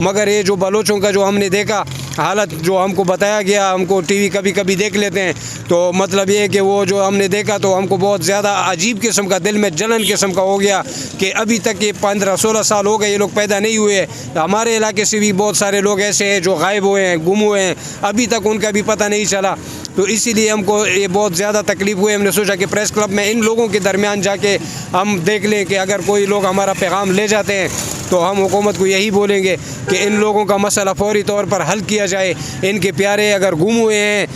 مگر یہ جو بلوچوں کا جو ہم نے دیکھا حالت جو ہم کو بتایا گیا، ہم کو ٹی وی کبھی کبھی دیکھ لیتے ہیں، تو مطلب یہ کہ وہ جو ہم نے دیکھا تو ہم کو بہت زیادہ عجیب قسم کا، دل میں جلن قسم کا ہو گیا کہ ابھی تک یہ 15-16 سال ہو گئے یہ لوگ پیدا نہیں ہوئے. ہمارے علاقے سے بھی بہت سارے لوگ ایسے ہیں جو غائب ہوئے ہیں، گم ہوئے ہیں، ابھی تک ان کا بھی پتہ نہیں چلا. تو اسی لیے ہم کو یہ بہت زیادہ تکلیف ہوئی. ہم نے سوچا کہ پریس کلب میں ان لوگوں کے درمیان جا کے ہم دیکھ لیں کہ اگر کوئی لوگ ہمارا پیغام لے جاتے ہیں تو ہم حکومت کو یہی بولیں گے کہ ان لوگوں کا مسئلہ فوری طور پر حل کیا جائے. ان کے پیارے اگر گم ہوئے ہیں،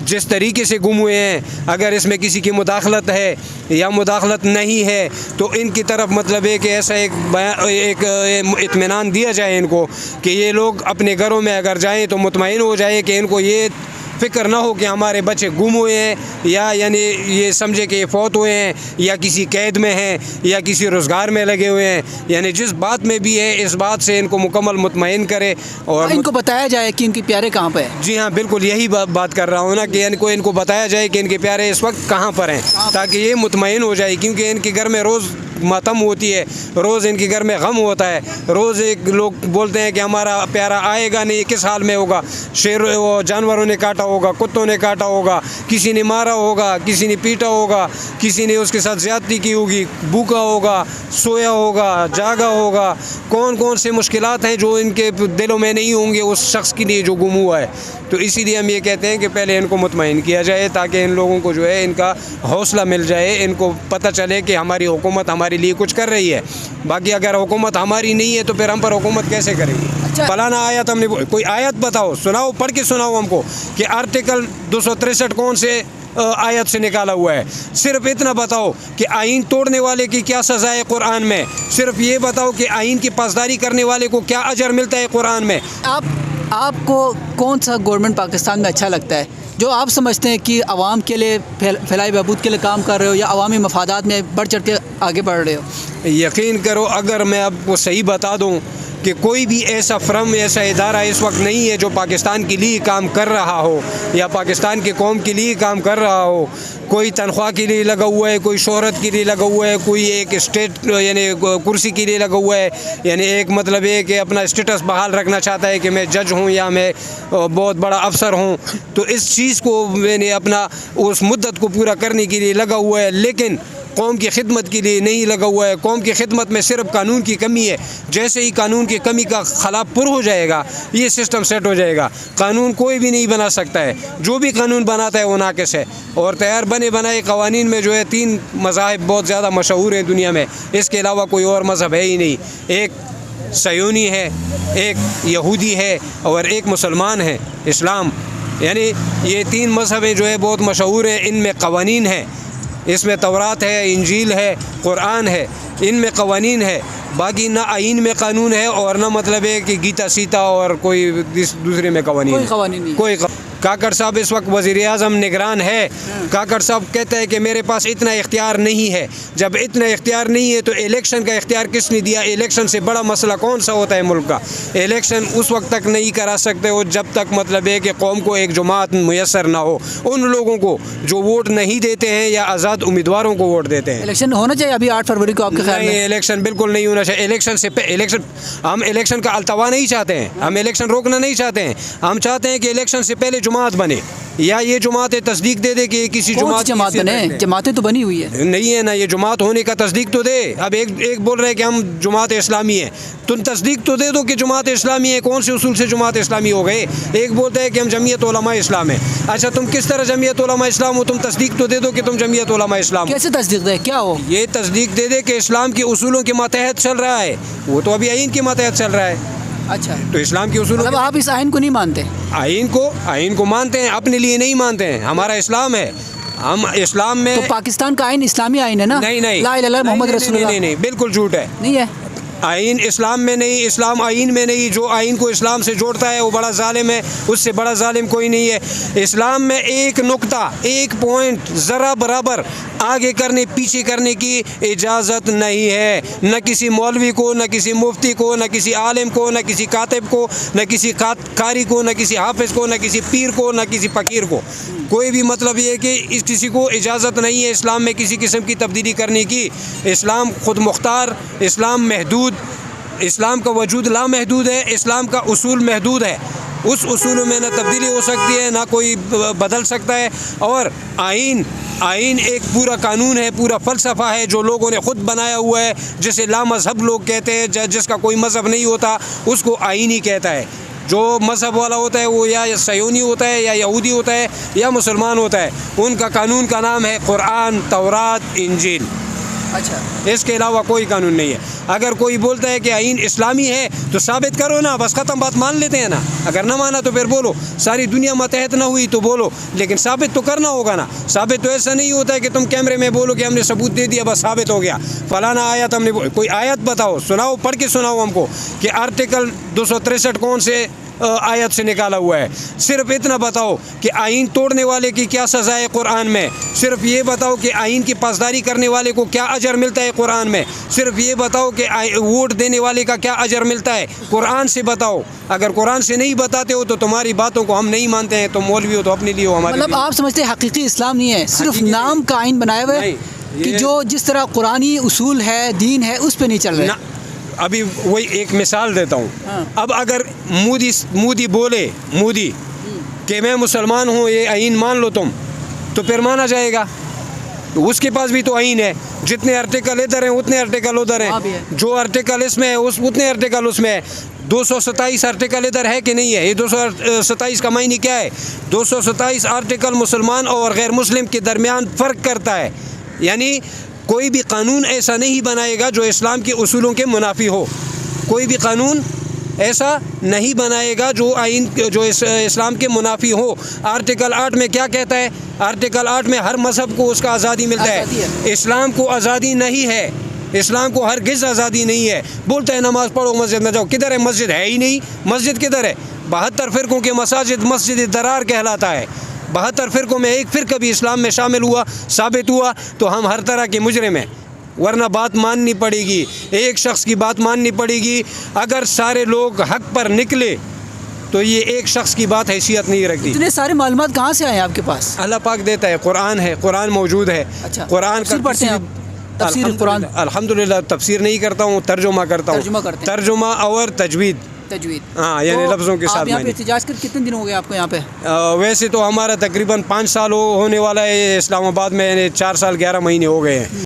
جس طریقے سے گم ہوئے ہیں، اگر اس میں کسی کی مداخلت ہے یا مداخلت نہیں ہے تو ان کی طرف مطلب ہے کہ ایسا ایک اطمینان دیا جائے ان کو کہ یہ لوگ اپنے گھروں میں اگر جائیں تو مطمئن ہو جائے کہ ان کو یہ فکر نہ ہو کہ ہمارے بچے گم ہوئے ہیں، یا یعنی یہ سمجھے کہ یہ فوت ہوئے ہیں یا کسی قید میں ہیں یا کسی روزگار میں لگے ہوئے ہیں. یعنی جس بات میں بھی ہے اس بات سے ان کو مکمل مطمئن کرے اور ان کو بتایا جائے کہ ان کے پیارے کہاں پہ ہیں. جی ہاں بالکل یہی بات کر رہا ہوں نا کہ ان کو بتایا جائے کہ ان کے پیارے اس وقت کہاں پر ہیں تاکہ یہ مطمئن ہو جائے. کیونکہ ان کے گھر میں روز ماتم ہوتی ہے، روز ان کے گھر میں غم ہوتا ہے، روز ایک لوگ بولتے ہیں کہ ہمارا پیارا آئے گا نہیں، کس حال میں ہوگا. وہ جانوروں نے کاٹا ہوگا، کتوں نے کاٹا ہوگا، کسی نے مارا ہوگا، کسی نے پیٹا ہوگا، کسی نے اس کے ساتھ زیادتی کی ہوگی، بھوکا ہوگا، سویا ہوگا، جاگا ہوگا. کون کون سے مشکلات ہیں جو ان کے دلوں میں نہیں ہوں گے اس شخص کے لیے جو گم ہوا ہے. تو اسی لیے ہم یہ کہتے ہیں کہ پہلے ان کو مطمئن کیا جائے تاکہ ان لوگوں کو جو ہے ان کا حوصلہ مل جائے، ان کو پتہ چلے کہ ہماری حکومت ہمارے لیے کچھ کر رہی ہے. باقی اگر حکومت ہماری نہیں ہے تو پھر ہم پر حکومت کیسے کرے گی؟ فلانا آیت ہم نے کوئی آیت بتاؤ، سناؤ، پڑھ کے سناؤ ہم کو کہ آرٹیکل 263 کون سے آیت سے نکالا ہوا ہے. صرف اتنا بتاؤ کہ آئین توڑنے والے کی کیا سزا ہے قرآن میں. صرف یہ بتاؤ کہ آئین کی پاسداری کرنے والے کو کیا اجر ملتا ہے قرآن میں. آپ کو کون سا گورنمنٹ پاکستان میں اچھا لگتا ہے جو آپ سمجھتے ہیں کہ عوام کے لیے فلاح بہبود کے لیے کام کر رہے ہو یا عوامی مفادات میں بڑھ چڑھ کے آگے بڑھ رہے ہو؟ یقین کرو اگر میں آپ کو صحیح بتا دوں کہ کوئی بھی ایسا فرم، ایسا ادارہ اس وقت نہیں ہے جو پاکستان کے لیے کام کر رہا ہو یا پاکستان کی قوم کے لیے کام کر رہا ہو. کوئی تنخواہ کے لیے لگا ہوا ہے، کوئی شہرت کے لیے لگا ہوا ہے، کوئی ایک اسٹیٹ یعنی کرسی کے لیے لگا ہوا ہے، یعنی ایک مطلب یہ کہ اپنا اسٹیٹس بحال رکھنا چاہتا ہے کہ میں جج ہوں یا میں بہت بڑا افسر ہوں. تو اس چیز کو یعنی اپنا اس مدت کو پورا کرنے کے لیے لگا ہوا ہے، لیکن قوم کی خدمت کے لیے نہیں لگا ہوا ہے. قوم کی خدمت میں صرف قانون کی کمی ہے. جیسے ہی قانون کی کمی کا خلا پر ہو جائے گا یہ سسٹم سیٹ ہو جائے گا. قانون کوئی بھی نہیں بنا سکتا ہے، جو بھی قانون بناتا ہے وہ ناقص ہے. اور تیار بنے بنائے قوانین میں جو ہے 3 مذاہب بہت زیادہ مشہور ہیں دنیا میں، اس کے علاوہ کوئی اور مذہب ہے ہی نہیں. ایک صیونی ہے، ایک یہودی ہے اور ایک مسلمان ہے، اسلام. یعنی یہ 3 مذہبیں جو ہے بہت مشہور ہیں. ان میں قوانین ہیں، اس میں تورات ہے، انجیل ہے، قرآن ہے، ان میں قوانین ہے. باقی نہ آئین میں قانون ہے اور نہ مطلب ہے کہ گیتا سیتا اور کوئی دوسرے میں قوانین کوئی کاکڑ صاحب اس وقت وزیر اعظم نگران ہے. کاکڑ صاحب کہتا ہے کہ میرے پاس اتنا اختیار نہیں ہے. جب اتنا اختیار نہیں ہے تو الیکشن کا اختیار کس نے دیا؟ الیکشن سے بڑا مسئلہ کون سا ہوتا ہے ملک کا؟ الیکشن اس وقت تک نہیں کرا سکتے ہو جب تک مطلب ہے کہ قوم کو ایک جماعت میسر نہ ہو. ان لوگوں کو جو ووٹ نہیں دیتے ہیں یا آزاد امیدواروں کو ووٹ دیتے ہیں. الیکشن ہونا چاہیے ابھی 8 فروری کو آپ کے خیال میں؟ نہیں، الیکشن بالکل نہیں ہونا چاہیے. ہم الیکشن کا التوا نہیں چاہتے ہیں، ہم الیکشن روکنا نہیں چاہتے ہیں. ہم چاہتے ہیں کہ الیکشن سے پہلے جماعت بنے یا یہ جماعت تصدیق دے دے کہ کسی جماعت بنے. جماعتیں تو بنی ہوئی ہے. نہیں ہے نا، یہ جماعت ہونے کا تصدیق تو دے. اب ایک بول رہے کہ ہم جماعت اسلامی ہے، تم تصدیق تو دے دو کہ جماعت اسلامی ہے. کون سے اصول سے جماعت اسلامی ہو گئے؟ ایک بولتا ہے کہ ہم جمعیت علماء اسلام ہے. اچھا تم کس طرح جمعیت علماء اسلام ہو؟ تم تصدیق تو دے دو کہ تم جمعیت علماء اسلام. کیسے تصدیق دے؟ کیا ہو؟ یہ تصدیق دے دے کہ اسلام کے اصولوں کے ماتحت چل رہا ہے. وہ تو ابھی آئین کے ماتحت چل رہا ہے. اچھا، تو اسلام کے اصول مطلب آپ اس آئین کو نہیں مانتے؟ آئین کو مانتے ہیں، اپنے لیے نہیں مانتے ہیں. ہمارا اسلام ہے، ہم اسلام میں. تو پاکستان کا آئین اسلامی آئین ہے نا؟ نہیں، لا الہ الا اللہ محمد رسول اللہ. نہیں، بالکل جھوٹ ہے. نہیں ہے آئین اسلام میں نہیں، اسلام آئین میں نہیں. جو آئین کو اسلام سے جوڑتا ہے وہ بڑا ظالم ہے، اس سے بڑا ظالم کوئی نہیں ہے. اسلام میں ایک نقطہ، ایک پوائنٹ ذرا برابر آگے کرنے پیچھے کرنے کی اجازت نہیں ہے. نہ کسی مولوی کو، نہ کسی مفتی کو، نہ کسی عالم کو، نہ کسی کاتب کو، نہ کسی قاری کو، نہ کسی حافظ کو، نہ کسی پیر کو، نہ کسی فقیر کو. کوئی بھی مطلب یہ ہے کہ اس کسی کو اجازت نہیں ہے اسلام میں کسی قسم کی تبدیلی کرنے کی. اسلام خود مختار، اسلام محدود، اسلام کا وجود لامحدود ہے، اسلام کا اصول محدود ہے، اس اصولوں میں نہ تبدیلی ہو سکتی ہے، نہ کوئی بدل سکتا ہے. اور آئین ایک پورا قانون ہے، پورا فلسفہ ہے جو لوگوں نے خود بنایا ہوا ہے، جسے لا مذہب لوگ کہتے ہیں، جس کا کوئی مذہب نہیں ہوتا اس کو آئین ہی کہتا ہے. جو مذہب والا ہوتا ہے وہ یا صیونی ہوتا ہے یا یہودی ہوتا ہے یا مسلمان ہوتا ہے، ان کا قانون کا نام ہے قرآن، تورات، انجیل. اچھا، اس کے علاوہ کوئی قانون نہیں ہے. اگر کوئی بولتا ہے کہ آئین اسلامی ہے تو ثابت کرو نا، بس ختم، بات مان لیتے ہیں نا. اگر نہ مانا تو پھر بولو، ساری دنیا متحد نہ ہوئی تو بولو، لیکن ثابت تو کرنا ہوگا نا. ثابت تو ایسا نہیں ہوتا ہے کہ تم کیمرے میں بولو کہ ہم نے ثبوت دے دیا بس ثابت ہو گیا، فلانا آیت ہم نے. کوئی آیت بتاؤ، سناؤ، پڑھ کے سناؤ ہم کو کہ آرٹیکل 263 کون سے آیت سے نکالا ہوا ہے. صرف اتنا بتاؤ کہ آئین توڑنے والے کی کیا سزا ہے قرآن میں. صرف یہ بتاؤ کہ آئین کی پاسداری کرنے والے کو کیا اجر ملتا ہے قرآن میں. صرف یہ بتاؤ کہ ووٹ دینے والے کا کیا اجر ملتا ہے، قرآن سے بتاؤ. اگر قرآن سے نہیں بتاتے ہو تو تمہاری باتوں کو ہم نہیں مانتے ہیں. تو مولوی ہو تو اپنے لیے ہو، ہمارے مطلب آپ سمجھتے ہیں حقیقی اسلام نہیں ہے، صرف نام کا آئین بنایا ہوا ہے کہ جو جس طرح قرآنی اصول ہے، دین ہے، اس پہ نہیں چل رہا ہے. ابھی وہی ایک مثال دیتا ہوں. اب اگر مودی بولے کہ میں مسلمان ہوں، یہ آئین مان لو تم، تو پھر مانا جائے گا. اس کے پاس بھی تو آئین ہے، جتنے آرٹیکل ادھر ہیں اتنے آرٹیکل ادھر ہیں، جو آرٹیکل اس میں ہے اتنے آرٹیکل اس میں ہے. 227 آرٹیکل ادھر ہے کہ نہیں ہے؟ یہ 227 کا معنی کیا ہے؟ 227 آرٹیکل مسلمان اور غیر مسلم کے درمیان فرق کرتا ہے. یعنی کوئی بھی قانون ایسا نہیں بنائے گا جو اسلام کے اصولوں کے منافی ہو. کوئی بھی قانون ایسا نہیں بنائے گا جو اسلام کے منافی ہو. آرٹیکل 8 میں کیا کہتا ہے؟ آرٹیکل 8 میں ہر مذہب کو اس کا آزادی ملتا ہے. اسلام کو آزادی نہیں ہے، اسلام کو ہرگز آزادی نہیں ہے. بولتا ہے نماز پڑھو، مسجد میں جاؤ. کدھر ہے مسجد؟ ہے ہی نہیں. مسجد کدھر ہے؟ 72 فرقوں کے مسجد درار کہلاتا ہے. 72 فرقوں میں ایک فرقہ بھی اسلام میں شامل ہوا، ثابت ہوا تو ہم ہر طرح کے مجرم ہیں. ورنہ بات ماننی پڑے گی، ایک شخص کی بات ماننی پڑے گی. اگر سارے لوگ حق پر نکلے تو یہ ایک شخص کی بات حیثیت نہیں رکھتی. اتنے سارے معلومات کہاں سے آئے آپ کے پاس؟ اللہ پاک دیتا ہے، قرآن ہے، قرآن موجود ہے. اچھا، قرآن کا پڑھتے ہیں آپ؟ تفسیر قرآن الحمدللہ تفسیر نہیں کرتا ہوں، ترجمہ کرتا ہوں. ترجمہ اور تجوید. ہاں، یعنی لفظوں کے ساتھ. آپ یہاں پہ احتجاج کر کتنے دن ہو گئے آپ کو یہاں پہ؟ ویسے تو ہمارا تقریباً 5 سال ہونے والا ہے. اسلام آباد میں 4 سال 11 مہینے ہو گئے ہیں.